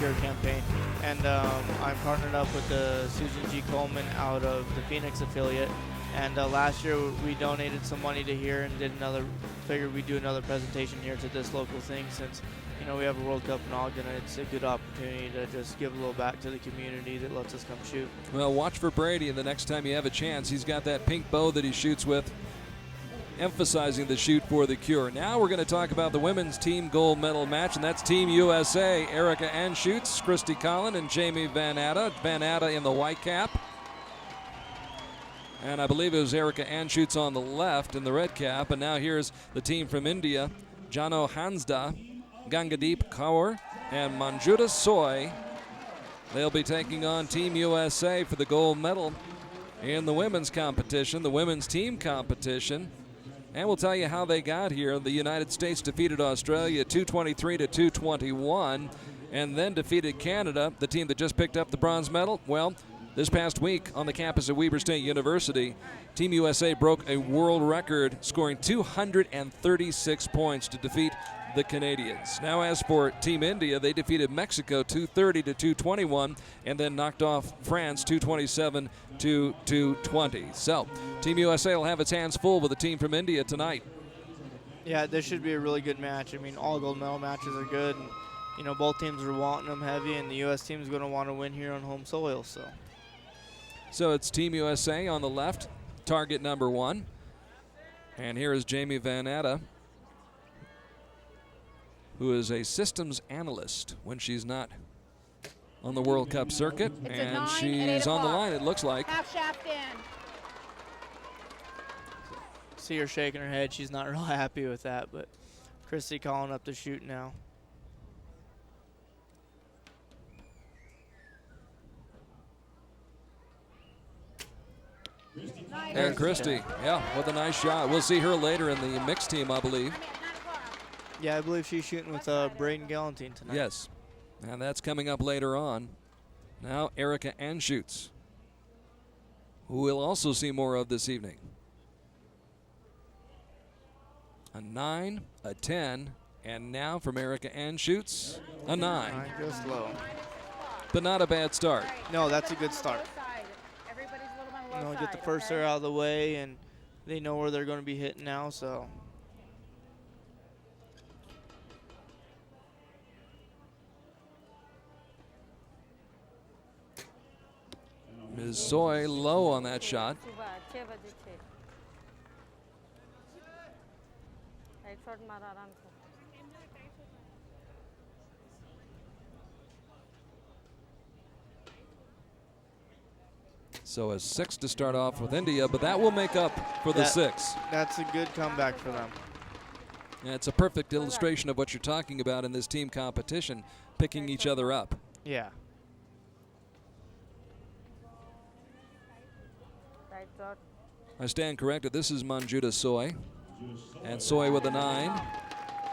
Cure campaign. And I'm partnered up with the Susan G. Coleman out of the Phoenix affiliate. And last year we donated some money to here and figured we'd do another presentation here to this local thing since, you know, we have a World Cup in Ogden, and it's a good opportunity to just give a little back to the community that lets us come shoot. Well, watch for Brady, and the next time you have a chance, he's got that pink bow that he shoots with, emphasizing the shoot for the Cure. Now we're going to talk about the women's team gold medal match, and that's Team USA. Erika Anschutz, Christie Colin, and Jamie Van Natta. Van Natta in the white cap. And I believe it was Erika Anschutz on the left in the red cap. And now here's the team from India, Jhano Hansdah, Gagandeep Kaur, and Manjudha Soy. They'll be taking on Team USA for the gold medal in the women's competition, the women's team competition. And we'll tell you how they got here. The United States defeated Australia 223 to 221, and then defeated Canada, the team that just picked up the bronze medal. Well, this past week on the campus of Weber State University, Team USA broke a world record, scoring 236 points to defeat the Canadians. Now as for Team India, they defeated Mexico 230 to 221 and then knocked off France 227 to 220. So Team USA will have its hands full with the team from India tonight. Yeah, this should be a really good match. I mean, all gold medal matches are good. And, you know, both teams are wanting them heavy, and the U.S. team is going to want to win here on home soil. So it's Team USA on the left, target number 1. And here is Jamie Van Natta, who is a systems analyst when she's not on the World Cup circuit. And she's on the line, it looks like. Half shaft in. See her shaking her head. She's not real happy with that, but Christie calling up the shoot now. And Christie, yeah, with a nice shot. We'll see her later in the mixed team, I believe. Yeah, I believe she's shooting with Braden Galantine tonight. Yes, and that's coming up later on. Now Erika Anschutz, who we'll also see more of this evening. A 9, a 10, and now from Erika Anschutz, a 9. Just low. But not a bad start. No, that's a good start. You know, get the first air out of the way, and they know where they're going to be hitting now, so. Ms. Soy low on that shot. So a 6 to start off with India, but that will make up for the 6. That's a good comeback for them. And it's a perfect illustration of what you're talking about in this team competition, picking each other up. Yeah. I stand corrected. This is Manjudha Soy. And Soy with a 9.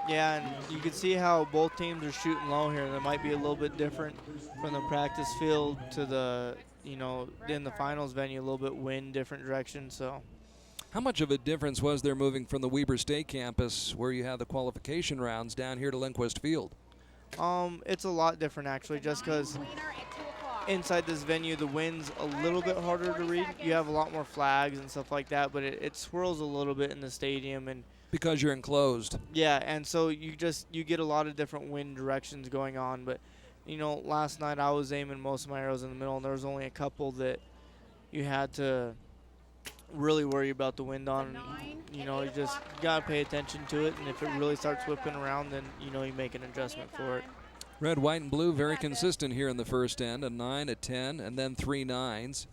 Yeah, and you can see how both teams are shooting low here. They might be a little bit different from the practice field to the, you know, in the finals venue, a little bit wind, different direction. So, how much of a difference was there moving from the Weber State campus, where you had the qualification rounds, down here to Lindquist Field? It's a lot different actually, just because inside this venue the wind's a little bit harder to read. You have a lot more flags and stuff like that, but it swirls a little bit in the stadium, and because you're enclosed. Yeah, and so you get a lot of different wind directions going on. But you know, last night I was aiming most of my arrows in the middle, and there was only a couple that you had to really worry about the wind on. You know, you just gotta pay attention to it, and if it really starts whipping around, then you know you make an adjustment for it. Red, white, and blue very consistent here in the first end. A 9, a 10, and then 3 9s.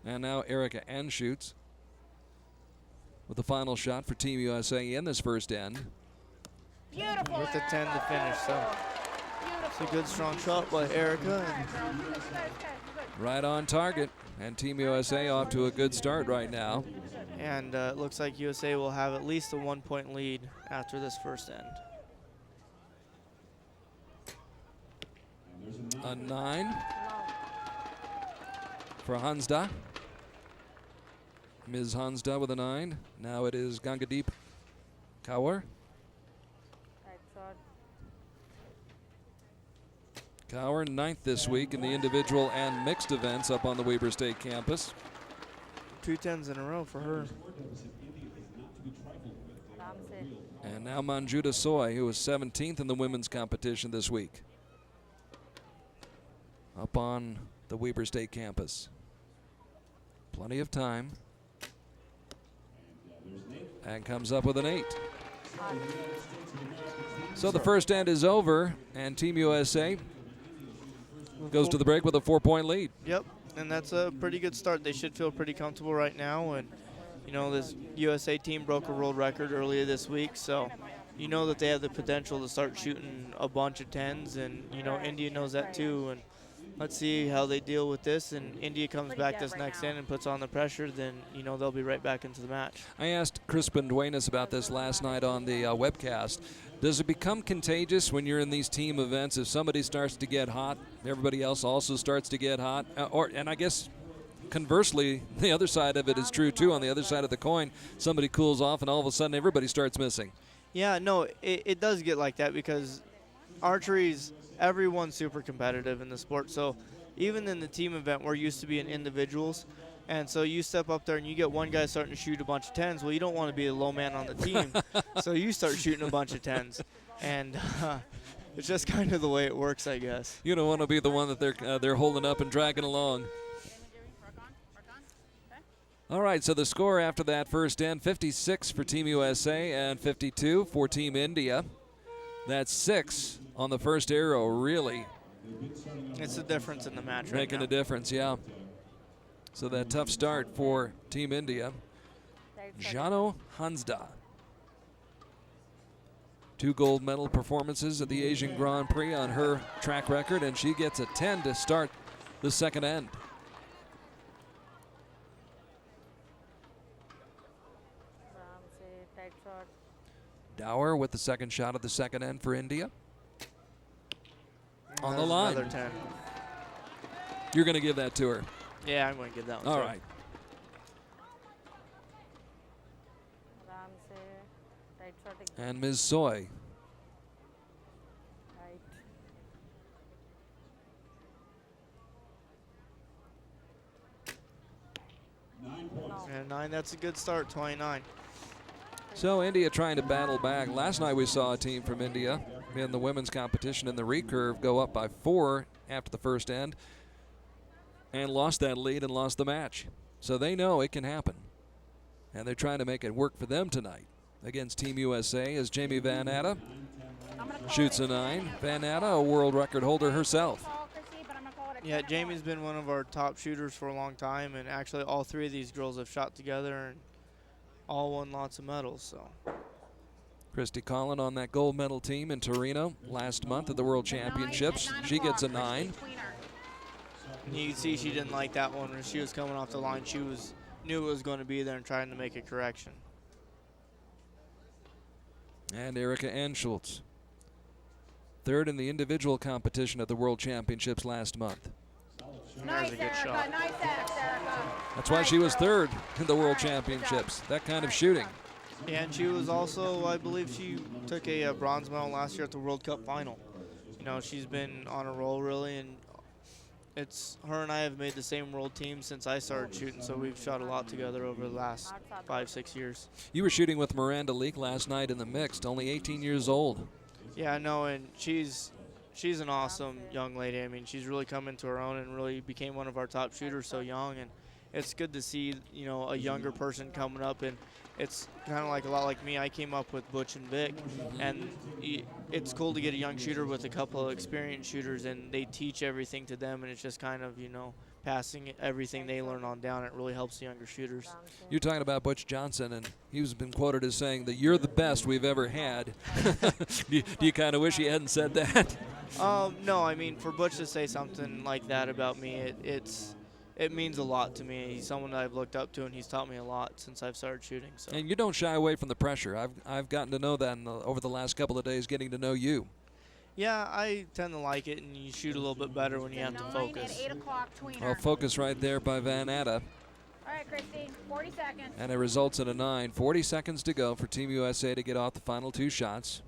And now Erika Anschutz with the final shot for Team USA in this first end. Beautiful. With the 10 to finish, so it's a good strong shot by Erika. Right on target, and Team USA off to a good start right now. And it looks like USA will have at least a 1-point lead after this first end. A 9 for Hansdah. Ms. Hansdah with a 9. Now it is Gagandeep Kaur. Kaur 9th this week in the individual and mixed events up on the Weber State campus. 2 10s in a row for her. And now Manjudha Soy, who was 17th in the women's competition this week, up on the Weber State campus. Plenty of time. And comes up with an 8. So the first end is over, and Team USA goes to the break with a 4-point lead. Yep, and that's a pretty good start. They should feel pretty comfortable right now. And, you know, this USA team broke a world record earlier this week, so you know that they have the potential to start shooting a bunch of 10s, and, you know, India knows that too. And let's see how they deal with this. And India comes back this next end and puts on the pressure, then, you know, they'll be right back into the match. I asked Crispin Duenas about this last night on the webcast. Does it become contagious when you're in these team events? If somebody starts to get hot, everybody else also starts to get hot? And I guess conversely, the other side of it is true too. On the other side of the coin, somebody cools off and all of a sudden everybody starts missing. Yeah, no, it does get like that because archery's everyone's super competitive in the sport. So even in the team event, we're used to being individuals. And so you step up there and you get one guy starting to shoot a bunch of 10s. Well, you don't want to be a low man on the team. So you start shooting a bunch of 10s. And it's just kind of the way it works, I guess. You don't want to be the one that they're holding up and dragging along. All right, so the score after that first end, 56 for Team USA and 52 for Team India. That's 6 on the first arrow, really. It's the difference in the match right Making now. a difference, yeah. So that tough start for Team India. Jhano Hansdah. 2 gold medal performances at the Asian Grand Prix on her track record, and she gets a 10 to start the second end. Dower with the second shot of the second end for India. On the line. Another 10. You're going to give that to her. Yeah, I'm going to give that one All to her. right. And Ms. Soy. And 9, that's a good start, 29. So India trying to battle back. Last night we saw a team from India in the women's competition in the recurve go up by 4 after the first end and lost that lead and lost the match. So they know it can happen. And they're trying to make it work for them tonight against Team USA as Jamie Van Natta shoots a 9. Van Natta, a world record holder herself. Yeah, Jamie's been one of our top shooters for a long time, and actually all 3 of these girls have shot together and all won lots of medals. So Christie Colin on that gold medal team in Torino last month at the World Championships. She gets a 9. And you can see she didn't like that one when she was coming off the line. She knew it was going to be there and trying to make a correction. And Erika Anschultz, 3rd in the individual competition at the World Championships last month. Nice, There's a good Erika. shot. Nice act, Erika. That's why she was 3rd in the World Championships. That kind of shooting. And she was also, I believe she took a bronze medal last year at the World Cup final. You know, she's been on a roll really, and it's her and I have made the same world team since I started shooting, so we've shot a lot together over the last 5-6 years. You were shooting with Miranda Leak last night in the mixed, only 18 years old. Yeah, I know, and she's an awesome young lady. I mean, she's really come into her own and really became one of our top shooters so young, and it's good to see, you know, a younger person coming up. And it's kind of like a lot like me. I came up with Butch and Vic, and it's cool to get a young shooter with a couple of experienced shooters, and they teach everything to them, and it's just kind of, you know, passing everything they learn on down. It really helps the younger shooters. You're talking about Butch Johnson, and he's been quoted as saying that you're the best we've ever had. do you kind of wish he hadn't said that? No, I mean, for Butch to say something like that about me, it means a lot to me. He's someone that I've looked up to, and he's taught me a lot since I've started shooting. So. And you don't shy away from the pressure. I've gotten to know that over the last couple of days, getting to know you. Yeah, I tend to like it, and you shoot a little bit better when you have to focus. 8 o'clock tweener. Well, focus right there by Van Natta. All right, Christie, 40 seconds. And it results in a 9. 40 seconds to go for Team USA to get off the final 2 shots.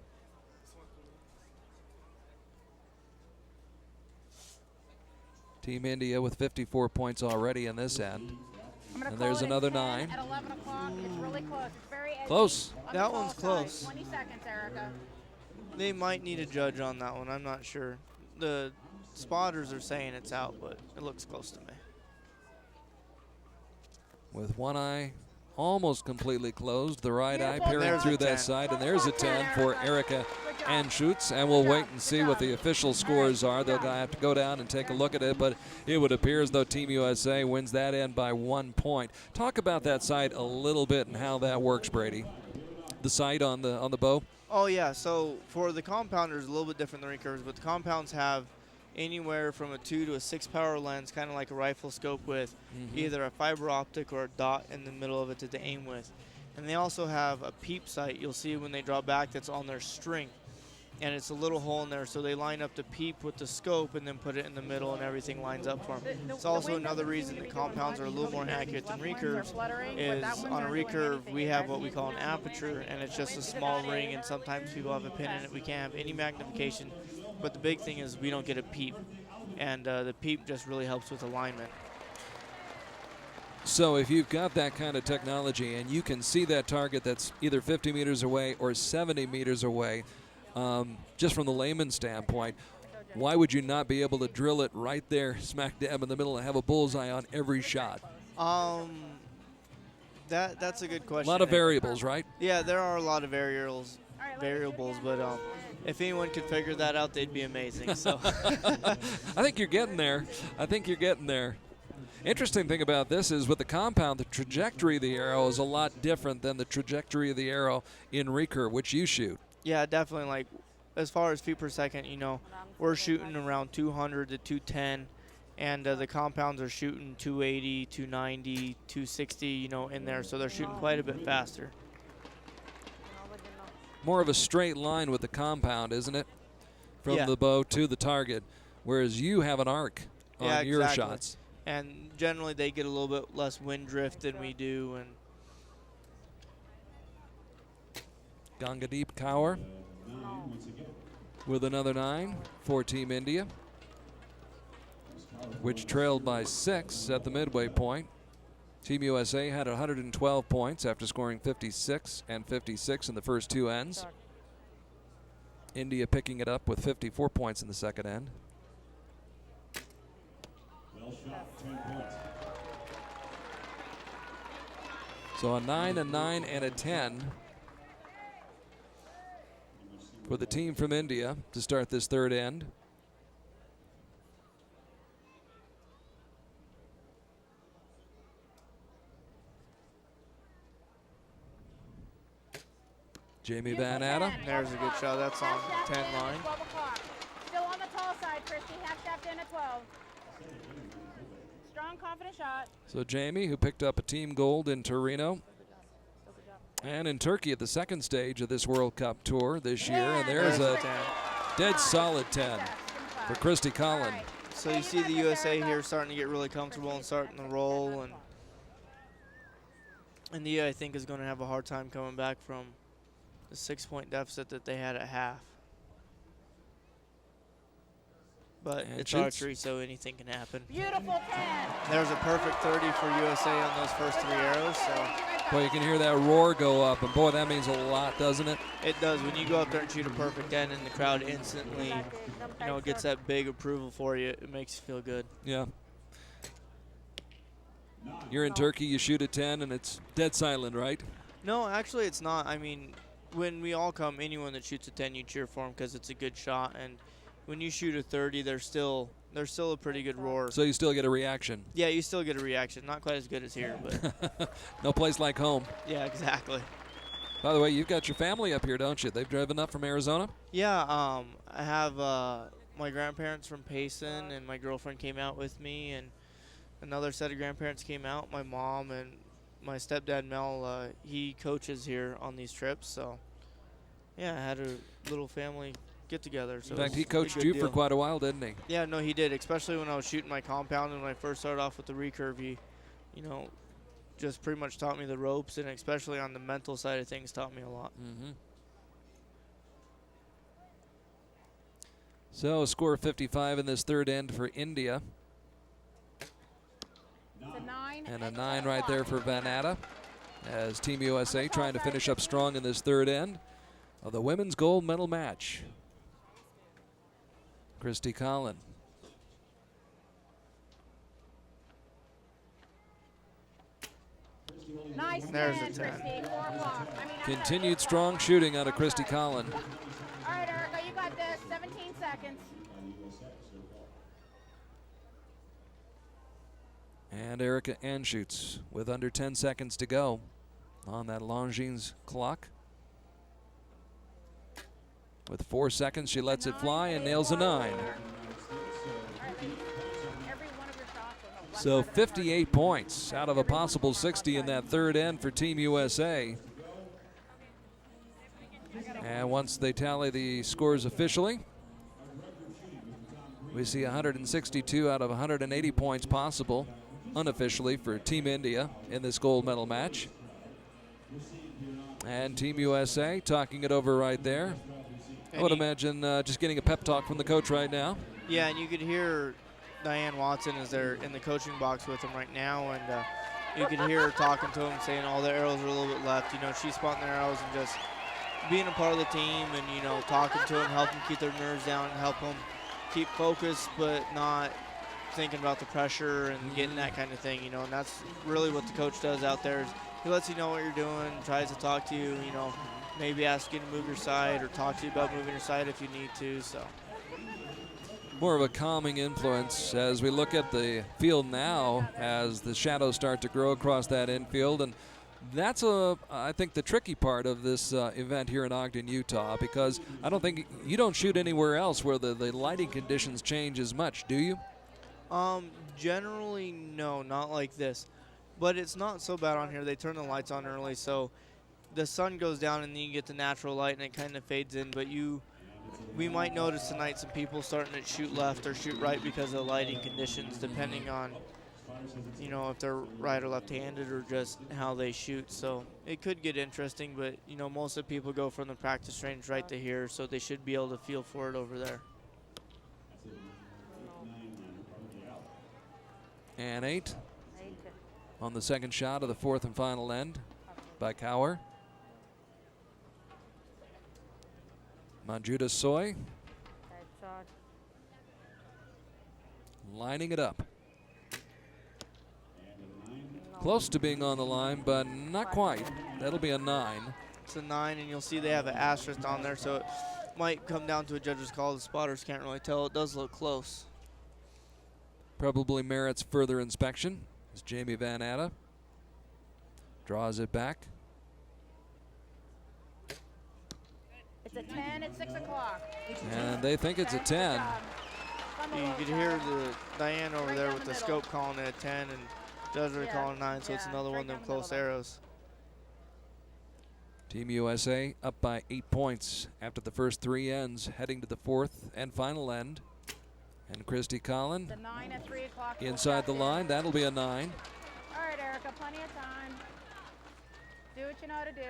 Team India with 54 points already in this end. I'm gonna And call there's it at another 10 9. At 11 o'clock, it's really close. It's very edgy. Close. On the That tall one's side. close. 20 seconds, Erika. They might need a judge on that one. I'm not sure. The spotters are saying it's out, but it looks close to me. With one eye almost completely closed, the right eye Beautiful. peering There's through a 10. that side, and there's a 10 for Erika Anschutz, and we'll wait and see what the official scores are. They'll have to go down and take a look at it, but it would appear as though Team USA wins that end by 1 point. Talk about that sight a little bit and how that works, Brady. The sight on the bow. Oh, yeah. So for the compounders, a little bit different than recurves, but the compounds have anywhere from a 2 to a 6 power lens, kind of like a rifle scope with either a fiber optic or a dot in the middle of it to aim with. And they also have a peep sight you'll see when they draw back that's on their string. And it's a little hole in there, so they line up the peep with the scope and then put it in the middle and everything lines up for them. It's also another reason that compounds are a little more accurate than recurves is on a recurve we have what we call an aperture, and it's just a small ring, and sometimes people have a pin in it. We can't have any magnification, but the big thing is we don't get a peep, and the peep just really helps with alignment. So if you've got that kind of technology and you can see that target that's either 50 meters away or 70 meters away, just from the layman's standpoint, why would you not be able to drill it right there, smack dab in the middle, and have a bullseye on every shot? That's a good question. A lot of variables, right? Yeah, there are a lot of variables, but if anyone could figure that out, they'd be amazing. So I think you're getting there. Interesting thing about this is with the compound, the trajectory of the arrow is a lot different than the trajectory of the arrow in recurve, which you shoot. Yeah, definitely. Like, as far as feet per second, we're shooting around 200 to 210, and the compounds are shooting 280, 290, 260, in there. So they're shooting quite a bit faster. More of a straight line with the compound, isn't it? From Yeah. the bow to the target, whereas you have an arc on your shots. And generally they get a little bit less wind drift than we do. And Gagandeep Kaur with another 9 for Team India, which trailed by 6 at the midway point. Team USA had 112 points after scoring 56 and 56 in the first 2 ends. India picking it up with 54 points in the second end. So a 9, a 9, and a 10 for the team from India to start this third end. Jamie Van Natta. there's a good shot. That's on 10 line. 12 o'clock. Still on the tall side, Christie. Half stepped in at 12. Strong, confident shot. So Jamie, who picked up a team gold in Torino and in Turkey at the second stage of this World Cup tour this year. And there's a dead solid 10 for Christie Colin. So you see the USA here starting to get really comfortable and starting to roll. And India, I think, is going to have a hard time coming back from the 6-point deficit that they had at half. But And it's shoots. archery, so anything can happen. Beautiful 10. There's a perfect 30 for USA on those first 3 arrows. So Boy, you can hear that roar go up, and boy, that means a lot, doesn't it? it does. When you go up there and shoot a perfect 10 and the crowd instantly, gets that big approval for you, it makes you feel good. Yeah. You're in Turkey, you shoot a 10, and it's dead silent, right? No, actually it's not. I mean, when we all come, anyone that shoots a 10, you cheer for them because it's a good shot. And when you shoot a 30, there's still a pretty good roar. So you still get a reaction. Yeah, you still get a reaction. Not quite as good as here, but No place like home. yeah, exactly. By the way, you've got your family up here, don't you? They've driven up from Arizona? Yeah, I have my grandparents from Payson, and my girlfriend came out with me, and another set of grandparents came out, my mom, and my stepdad, Mel. He coaches here on these trips, so yeah, I had a little family get together. So In fact, it he was a coached good you for deal. quite a while, didn't he? Yeah, no, he did, especially when I was shooting my compound and when I first started off with the recurve. He, just pretty much taught me the ropes, and especially on the mental side of things, taught me a lot. Mm-hmm. So a score of 55 in this third end for India. And a 9 right there for Natta, as Team USA trying to finish up strong in this third end of the women's gold medal match. Christie Colin. Nice. There's a 10, 10. Christie. 4 o'clock. Continued strong shooting out of Christie Colin. All right, Erika, you got this. 17 seconds. And Erika shoots with under 10 seconds to go on that Longines clock. With 4 seconds, she lets it fly and nails a 9. So 58 points out of a possible 60 in that third end for Team USA. And once they tally the scores officially, we see 162 out of 180 points possible unofficially for Team India in this gold medal match. And Team USA talking it over right there. I would imagine just getting a pep talk from the coach right now. Yeah, and you could hear Diane Watson is there in the coaching box with him right now, and you could hear her talking to him, saying all the arrows are a little bit left. You know, she's spotting their arrows and just being a part of the team, and you know, talking to them, helping keep their nerves down, and help them keep focused, but not thinking about the pressure and getting that kind of thing. You know, and that's really what the coach does out there. Is he lets you know what you're doing, tries to talk to you. You know, maybe ask you to move your side or talk to you about moving your side if you need to. So. More of a calming influence as we look at the field now as the shadows start to grow across that infield. And that's, I think, the tricky part of this event here in Ogden, Utah, because I don't think you don't shoot anywhere else where the lighting conditions change as much, do you? Generally, no, not like this. But it's not so bad on here. They turn the lights on early, so the sun goes down and then you get the natural light and it kind of fades in. But we might notice tonight some people starting to shoot left or shoot right because of lighting conditions, depending on, you know, if they're right or left-handed or just how they shoot. So it could get interesting, but, you know, most of the people go from the practice range right to here, so they should be able to feel for it over there. And 8 on the second shot of the fourth and final end by Kaur. Manjudha Soy lining it up. Close to being on the line, but not quite. That'll be a 9. It's a 9, and you'll see they have an asterisk on there, so it might come down to a judge's call. The spotters can't really tell. It does look close. Probably merits further inspection as Jamie Van Natta draws it back. It's a 10 at 6 o'clock. And they think it's a 10. You could hear the Diane over there with the scope calling it a 10, and judge are calling 9, so it's another one of them close arrows. Team USA up by 8 points after the first 3 ends, heading to the fourth and final end. And Christie Colin The 9 at 3 o'clock. inside the line. That'll be a 9. All right, Erika, plenty of time. Do what you know how to do.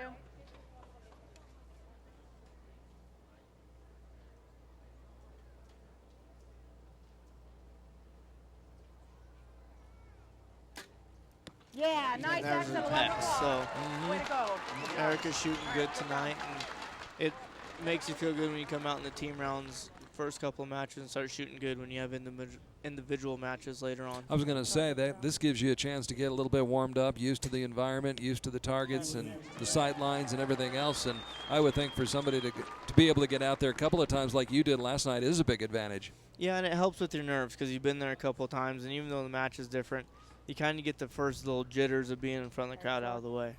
Yeah, nice there's exit, an 11 X, o'clock. so Way to go. Erika's shooting good tonight, and it makes you feel good when you come out in the team rounds first couple of matches and start shooting good when you have individual matches later on. I was going to say that this gives you a chance to get a little bit warmed up, used to the environment, used to the targets and the sight lines and everything else. And I would think for somebody to be able to get out there a couple of times like you did last night is a big advantage. Yeah, and it helps with your nerves because you've been there a couple of times, and even though the match is different, you kind of get the first little jitters of being in front of the crowd out of the way.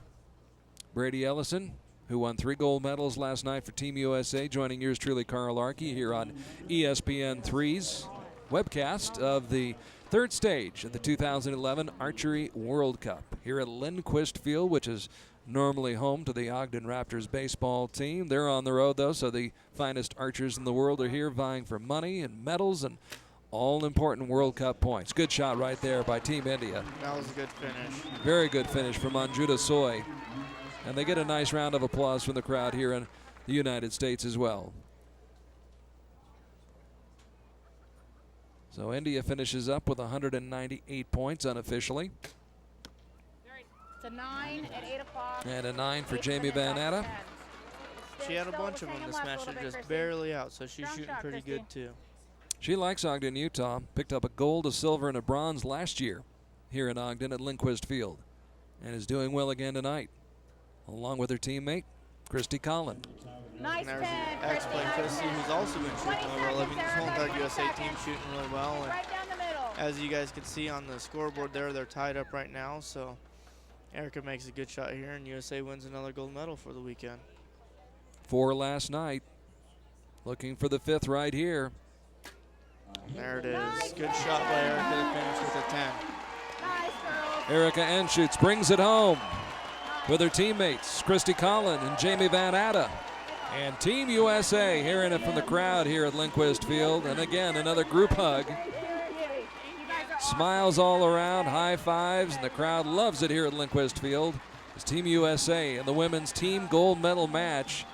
Brady Ellison, who won 3 gold medals last night for Team USA, joining yours truly, Carl Arche, here on ESPN 3's webcast of the third stage of the 2011 Archery World Cup here at Lindquist Field, which is normally home to the Ogden Raptors baseball team. They're on the road, though, so the finest archers in the world are here vying for money and medals and all-important World Cup points. Good shot right there by Team India. That was a good finish. Very good finish from Manjudha Soy. And they get a nice round of applause from the crowd here in the United States as well. So India finishes up with 198 points unofficially. It's a 9 at 8 o'clock. And a 9 for 8 Jamie minutes Van off the Natta. 10. She had a Still bunch of them hang this left a match. little They're bit, just Christie. barely out, so she's Strong shooting shot, pretty Christie. good too. She likes Ogden, Utah. Picked up a gold, a silver, and a bronze last year here in Ogden at Lindquist Field, and is doing well again tonight, along with her teammate, Christie Colin. Nice And there's 10, the ex-play nice Christie, 10. who's also been shooting 20 really well. I mean, this whole seconds, entire Erica, USA 20 team seconds. shooting really well. And Right down the middle. as you guys can see on the scoreboard there, they're tied up right now. So Erika makes a good shot here, and USA wins another gold medal for the weekend. 4 last night. Looking for the 5th right here. There it is. Nice Good shot by Erika to finish with a 10. Nice, girls. Erika Anschutz brings it home with her teammates, Christie Colin and Jamie Van Natta. And Team USA hearing it from the crowd here at Lindquist Field. And again, another group hug. You guys are Smiles all around, high fives, and the crowd loves it here at Lindquist Field. As Team USA in the women's team gold medal match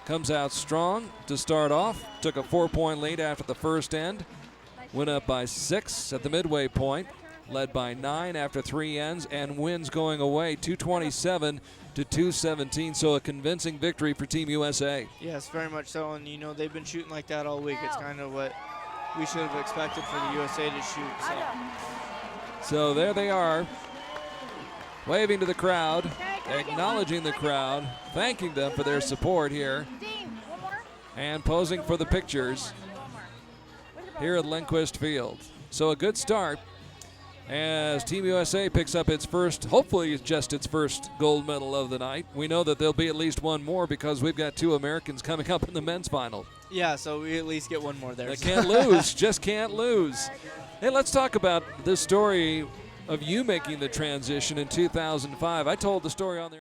comes out strong to start off. Took a 4-point lead after the first end. Went up by 6 at the midway point. Led by 9 after 3 ends, and wins going away 227 to 217. So a convincing victory for Team USA. Yes, very much so. And, you know, they've been shooting like that all week. It's kind of what we should have expected for the USA to shoot. So there they are, waving to the crowd, acknowledging the crowd, thanking them for their support here, Dean, one more. and posing for the pictures here at Lindquist Field. So a good start as Team USA picks up its first, hopefully just its first gold medal of the night. We know that there'll be at least one more because we've got 2 Americans coming up in the men's final. Yeah, so we at least get one more there. They can't lose, just can't lose. Hey, let's talk about this story of you making the transition in 2005. I told the story on there.